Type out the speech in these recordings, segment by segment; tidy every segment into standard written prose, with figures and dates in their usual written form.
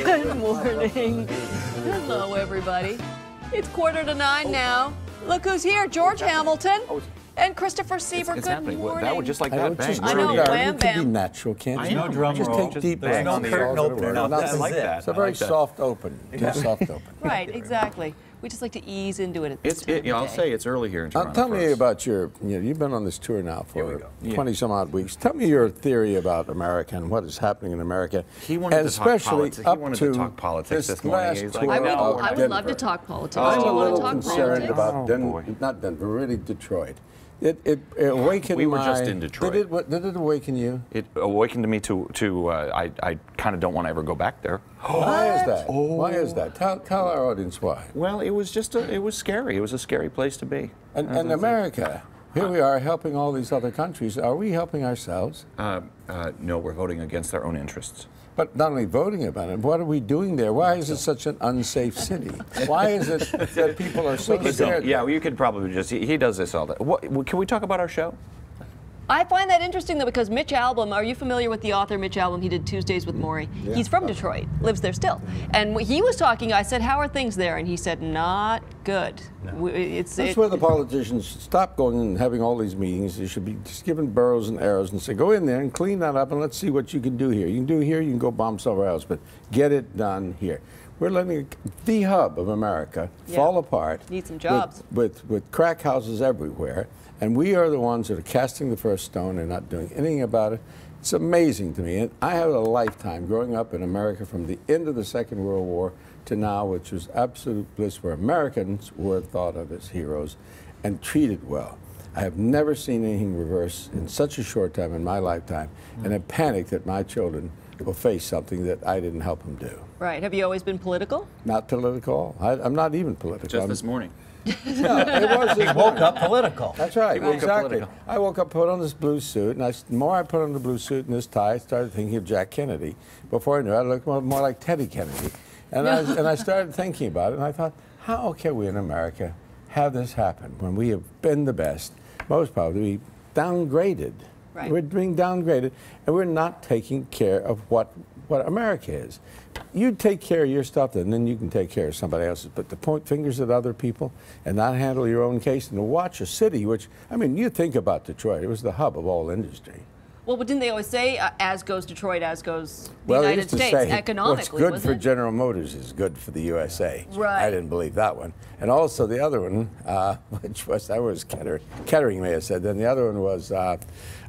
Good morning. Hello, everybody. It's 8:45 now. Look who's here, George Hamilton and Christopher Sieber. It's Good happening. morning. That would just like that bang. I know, wham, It can be bam. natural, can't you? No drum Just roll. take deep There's breaths. no and curtain solve it opener. away. No, I like that. It's a very soft open. Just soft open. Right, exactly. We just like to ease into it at this It's, time of the I'll day. say it's early here in Toronto. Tell for me us. about you've been on this tour now Here we for go. 20-some odd weeks. Tell me your theory about America and what is happening in America. He wanted and to talk especially politics. He up wanted to to talk politics this morning. last He's like, tour I of would love to Denver. talk politics. I'm Do a you want little to talk concerned politics? about boy. not Denver, really Detroit. It awakened We were my... just in Detroit. Did it awaken you? It awakened me to I kind of don't want to ever go back there. Why is that? Why is that? Tell our audience why. Well, it was just it was scary. It was a scary place to be. And America, here we are helping all these other countries. Are we helping ourselves? No, we're voting against our own interests. But not only voting about it, what are we doing there? Why is it such an unsafe city? Why is it that people are so scared? Yeah, well, you could probably just. He does this all day. Can we talk about our show? I find that interesting, though, because Mitch Albom, are you familiar with the author Mitch Albom? He did Tuesdays with Maury. Yeah. He's from Detroit, lives there still. And he was talking, I said, how are things there? And he said, not good. No. That's where the politicians stop going and having all these meetings. They should be just given bows and arrows and say, go in there and clean that up and let's see what you can do here. You can do here, you can go bomb somewhere else, but get it done here. We're letting the hub of America fall apart. Need some jobs. With crack houses everywhere. And we are the ones that are casting the first stone and not doing anything about it. It's amazing to me. And I had a lifetime growing up in America from the end of the Second World War to now, which was absolute bliss, where Americans were thought of as heroes and treated well. I have never seen anything reverse in such a short time in my lifetime, and I panic that my children will face something that I didn't help them do. Right. Have you always been political? Not political. I'm not even political. Just this morning. No, it was He woke up political. That's right, woke up exactly. political. I woke up, put on this blue suit, and the more I put on the blue suit and this tie, I started thinking of Jack Kennedy. Before I knew it, I looked more like Teddy Kennedy. And I started thinking about it, and I thought, how can we in America have this happen when we have been the best, most probably downgraded? Right. We're being downgraded, and we're not taking care of what America is. You take care of your stuff, and then you can take care of somebody else's. But to point fingers at other people and not handle your own case, and to watch a city, which, I mean, you think about Detroit, it was the hub of all industry. Well, but didn't they always say, as goes Detroit, as goes the Well, they United used to States, say, economically, what's good wasn't for it? General Motors is good for the USA. Right. I didn't believe that one. And also the other one, which was Kettering may have said, then the other one was, a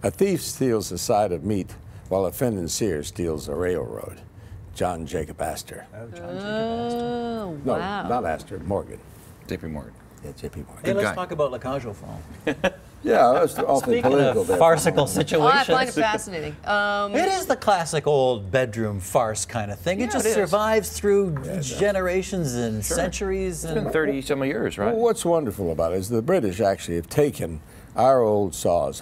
thief steals a side of meat while a financier steals a railroad. John Jacob Astor. Oh, John Jacob Oh, No, wow. not Astor, Morgan. JP Morgan. Yeah, J.P. Morgan. Hey, let's guy. talk about Cage Aux Folles. Yeah, that's awfully Speaking political of there. farcical Oh, I situations, find it fascinating. it is the classic old bedroom farce kind of thing. It just it is. survives through generations and centuries. It's been 30-some years, right? Well, what's wonderful about it is the British actually have taken our old saws,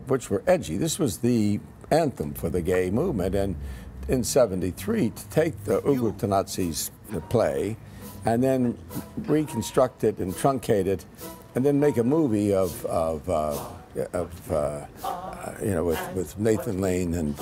which were edgy. This was the anthem for the gay movement, and in '73 to take the Nazis play and then reconstruct it and truncate it and then make a movie with Nathan Lane and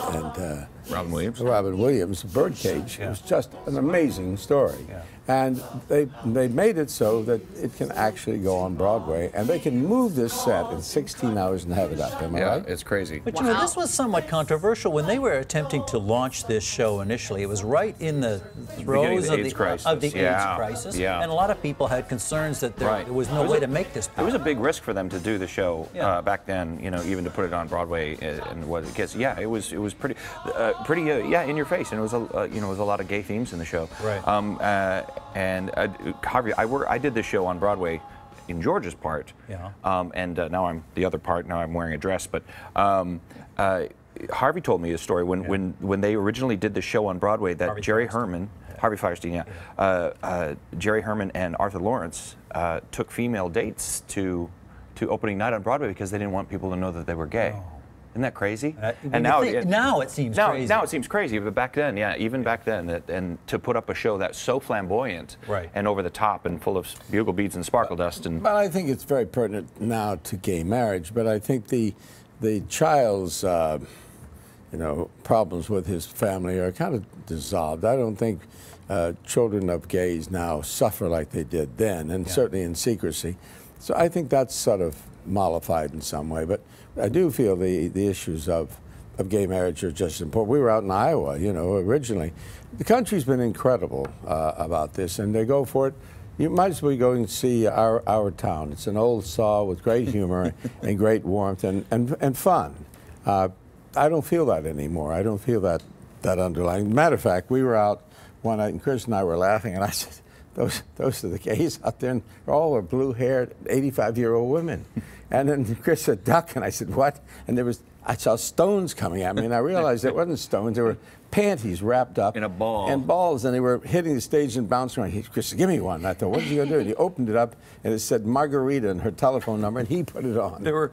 Robin Williams, Birdcage. It was just an amazing story. Yeah. And they made it so that it can actually go on Broadway, and they can move this set in 16 hours and have it up. Am I Yeah, right? it's crazy. But you know, this was somewhat controversial when they were attempting to launch this show initially. It was right in the throes of AIDS crisis. the AIDS Yeah, crisis, yeah. and a lot of people had concerns that there was no way to make this. It was a big risk for them to do the show Yeah. back then. You know, even to put it on Broadway and what it gets. Yeah, it was pretty, in your face, and it was it was a lot of gay themes in the show. Right. Harvey, I did this show on Broadway in George's part. Yeah. Now I'm the other part. Now I'm wearing a dress, but. Harvey told me a story when they originally did the show on Broadway that Jerry Herman, Harvey Firestein, Jerry Herman and Arthur Lawrence took female dates to opening night on Broadway because they didn't want people to know that they were gay. Oh. Isn't that crazy? And now it seems crazy. Now it seems crazy, but back then, yeah, even back then, and to put up a show that's so flamboyant and over the top and full of bugle beads and sparkle dust and. But I think it's very pertinent now to gay marriage. But I think the child's problems with his family are kind of dissolved. I don't think children of gays now suffer like they did then, and certainly in secrecy. So I think that's sort of mollified in some way. But I do feel the issues of gay marriage are just important. We were out in Iowa, you know, originally. The country's been incredible about this, and they go for it. You might as well go and see our town. It's an old saw with great humor and great warmth and fun. I don't feel that anymore. I don't feel that underlying. Matter of fact, we were out one night, and Chris and I were laughing, and I said, those are the gays out there, and all are blue-haired, 85-year-old women. And then Chris said, duck, and I said, what? And I saw stones coming at me, and I realized it wasn't stones. They were panties wrapped up in a ball. And balls, and they were hitting the stage and bouncing around. Chris said, give me one. And I thought, what is he going to do? And he opened it up, and it said Margarita and her telephone number, and he put it on. They were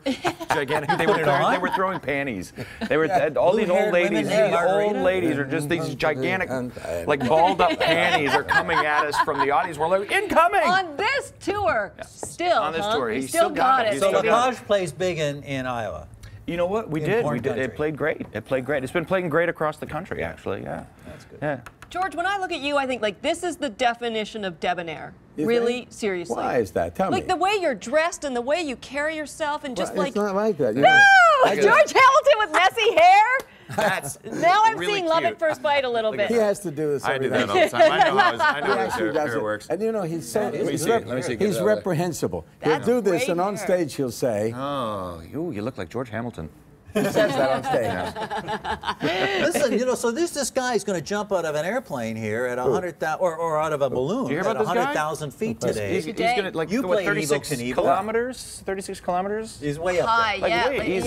gigantic. They were throwing panties. They were all these old ladies. These old ladies are just these gigantic, like balled up panties are coming at us from the audience. We're like, incoming! On this tour, still, on this tour, he still got it. So Lacage plays big in Iowa. You know what? We did. It played great. It played great. It's been playing great across the country, actually. Yeah. That's good. Yeah. George, when I look at you, I think, like, this is the definition of debonair. Really, seriously. Why is that? Tell me. Like, the way you're dressed and the way you carry yourself and just, like... It's not like that. No! George Hamilton with messy hair? Now I'm really seeing Love cute. at First Bite a little bit. He has to do this I every do that night. all the time. I know how He his hair works. And you know, he's so Let me see. he's reprehensible. He'll That's do this, great and on hair. stage he'll say, Oh, you look like George Hamilton. he says that on stage. Listen, you know, so this guy's going to jump out of an airplane here at 100,000, or out of a balloon You hear at about this guy? 100,000 feet today. He's gonna like You what, played Evel 36 Knievel. kilometers? 36 kilometers? He's way up Hi, there. yeah. wait, he's-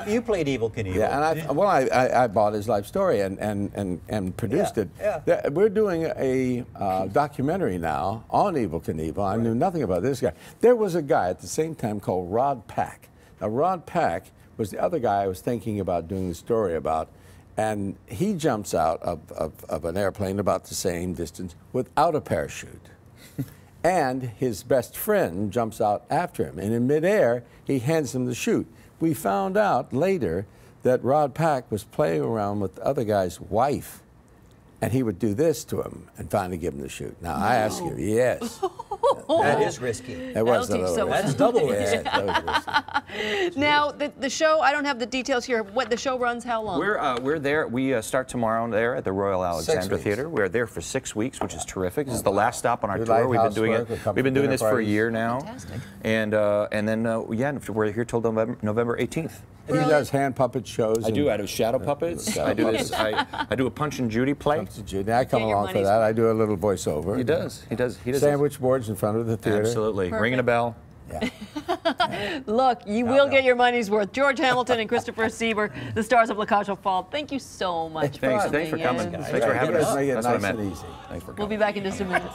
You played Evel Knievel. Yeah, and I bought his life story and produced it. Yeah. We're doing a documentary now on Evel Knievel. I knew nothing about this guy. There was a guy at the same time called Rod Pack. Now, Rod Pack was the other guy I was thinking about doing the story about, and he jumps out of an airplane about the same distance without a parachute. And his best friend jumps out after him, and in midair, he hands him the chute. We found out later that Rod Pack was playing around with the other guy's wife, and he would do this to him and finally give him the chute. Now, I ask you, yes. That is risky. It was That'll a teach little someone. That's double risky. Yeah, that was risky. Now, the show, I don't have the details here. What the show runs, how long? We're there. We start tomorrow there at the Royal Alexandra weeks. Theater. We're there for 6 weeks, which is terrific. This is the last stop on our We tour. like We've been doing housework. We come We've been to doing dinner this for a parties. year now. Fantastic. And then we're here till November 18th. And he does hand puppet shows. I do. I do shadow puppets. I do this. I do a Punch and Judy play. I come Get your along for money's that. I do a little voiceover. He does. He does. Sandwich boards in front of the theater. Absolutely. Perfect. Ringing a bell. Yeah. Look, you will get your money's worth. George Hamilton and Christopher Sieber, the stars of Cage Aux Folles. Thank you so much Thanks for for coming coming. in. Thanks for having You guys us. make it That's what I nice and meant. easy. Thanks for coming. We'll be back in just a minute.